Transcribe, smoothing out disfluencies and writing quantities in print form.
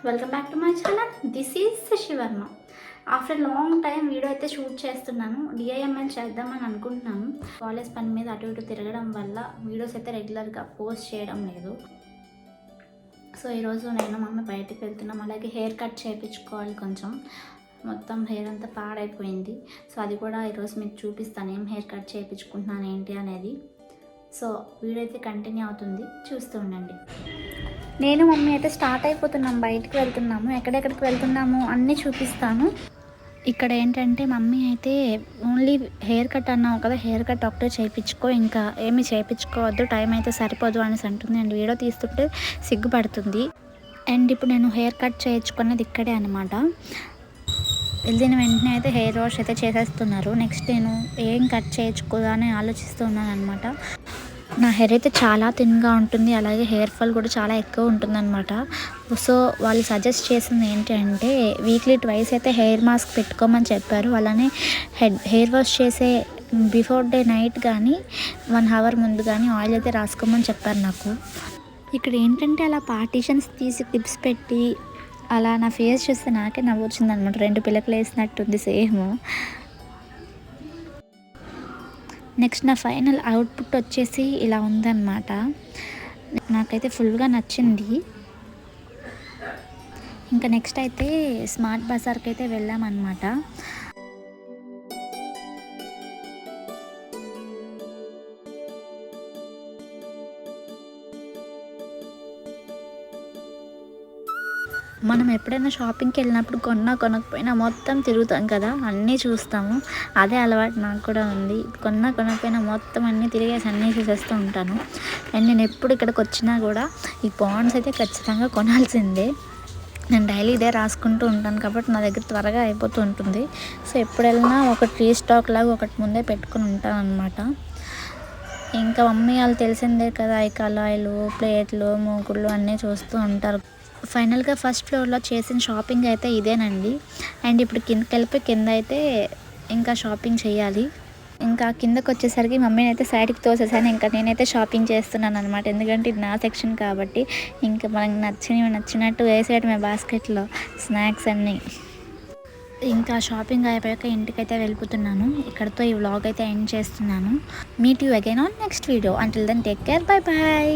Welcome back to my channel. This is Shivarma. After long time video అయితే shoot చేస్తున్నాను. DIML చేద్దామని అనుకుంటున్నాను. College పని మీద అటు ఇటు తిరగడం వల్ల వీడియోస్ అయితే రెగ్యులర్గా పోస్ట్ చేయడం లేదు. సో ఈరోజు నేను మమ్మీ బయటికి వెళ్తున్నాం. అలాగే హెయిర్ కట్ చేయించుకోవాలి. కొంచెం మొత్తం హెయిర్ అంతా పాడైపోయింది. సో అది కూడా ఈరోజు మీకు చూపిస్తాను, ఏం హెయిర్ కట్ చేయించుకుంటున్నాను ఏంటి అనేది. సో వీడియో అయితే కంటిన్యూ అవుతుంది, చూస్తూ ఉండండి. నేను మమ్మీ అయితే స్టార్ట్ అయిపోతున్నాం, బయటికి వెళ్తున్నాము. ఎక్కడెక్కడికి వెళ్తున్నాము అన్నీ చూపిస్తాను. ఇక్కడ ఏంటంటే మమ్మీ అయితే ఓన్లీ హెయిర్ కట్ అన్నావు కదా, హెయిర్ కట్ ఒకటే చేయించుకో, ఇంకా ఏమి చేయించుకోవద్దు, టైం అయితే సరిపోదు అనేసి అంటుంది. అండ్ వీడియో తీస్తుంటే సిగ్గుపడుతుంది. అండ్ ఇప్పుడు నేను హెయిర్ కట్ చేయించుకున్నది ఇక్కడే అనమాట. వెళ్ళిన వెంటనే అయితే హెయిర్ వాష్ అయితే చేసేస్తున్నారు. నెక్స్ట్ నేను ఏం కట్ చేయించుకోదా అని ఆలోచిస్తున్నాను అనమాట. నా హెయిర్ అయితే చాలా థిన్గా ఉంటుంది, అలాగే హెయిర్ ఫాల్ కూడా చాలా ఎక్కువ ఉంటుందన్నమాట. సో వాళ్ళు సజెస్ట్ చేసింది ఏంటి అంటే వీక్లీ ట్వైస్ అయితే హెయిర్ మాస్క్ పెట్టుకోమని చెప్పారు. అలానే హెయిర్ వాష్ చేసే బిఫోర్ డే నైట్ కానీ 1 అవర్ ముందు కానీ ఆయిల్ అయితే రాసుకోమని చెప్పారు నాకు. ఇక్కడ ఏంటంటే అలా పార్టీషన్స్ తీసి క్లిప్స్ పెట్టి అలా నా ఫేస్ చూస్తే నాకే నవ్వు వచ్చిందనమాట. 2 పిల్లకలు వేసినట్టుంది సేమ్. నెక్స్ట్ నా ఫైనల్ అవుట్పుట్ వచ్చేసి ఇలా ఉందన్నమాట. నాకైతే ఫుల్గా నచ్చింది. ఇంకా నెక్స్ట్ అయితే స్మార్ట్ బజార్కి అయితే వెళ్ళామన్నమాట. మనం ఎప్పుడైనా షాపింగ్కి వెళ్ళినప్పుడు కొనకపోయినా మొత్తం తిరుగుతాం కదా, అన్నీ చూస్తాము. అదే అలవాటు నాకు కూడా ఉంది. కొనకపోయినా మొత్తం అన్నీ తిరిగేసి అన్నీ చూసేస్తూ ఉంటాను. అండ్ నేను ఎప్పుడు ఇక్కడికి వచ్చినా కూడా ఈ పాండ్స్ అయితే ఖచ్చితంగా కొనాల్సిందే. నేను డైలీ ఇదే రాసుకుంటూ ఉంటాను కాబట్టి నా దగ్గర త్వరగా అయిపోతూ ఉంటుంది. సో ఎప్పుడు వెళ్ళినా ఒకటి రీస్టాక్ లాగా ఒకటి ముందే పెట్టుకుని ఉంటాను అనమాట. ఇంకా మమ్మీ వాళ్ళు తెలిసిందే కదా, ఈ కళాయిలు, ప్లేట్లు, మూకుళ్ళు అన్నీ చూస్తూ ఉంటారు. ఫైనల్గా ఫస్ట్ ఫ్లోర్లో చేసిన షాపింగ్ అయితే ఇదేనండి. అండ్ ఇప్పుడు కిందకి వెళ్ళిపోయి కింద అయితే ఇంకా షాపింగ్ చేయాలి. ఇంకా కిందకు వచ్చేసరికి మమ్మీని అయితే సైడ్కి తోసేసాను. ఇంకా నేనైతే షాపింగ్ చేస్తున్నాను అనమాట. ఎందుకంటే ఇది నా సెక్షన్ కాబట్టి ఇంకా మనకు నచ్చినట్టు వేసేయడమే బాస్కెట్లో స్నాక్స్ అన్నీ. ఇంకా షాపింగ్ అయిపోయాక ఇంటికైతే వెళ్ళిపోతున్నాను. ఇక్కడతో ఈ వ్లాగ్ అయితే ఎండ్ చేస్తున్నాను. Meet you again on next video. Until then take care, bye bye.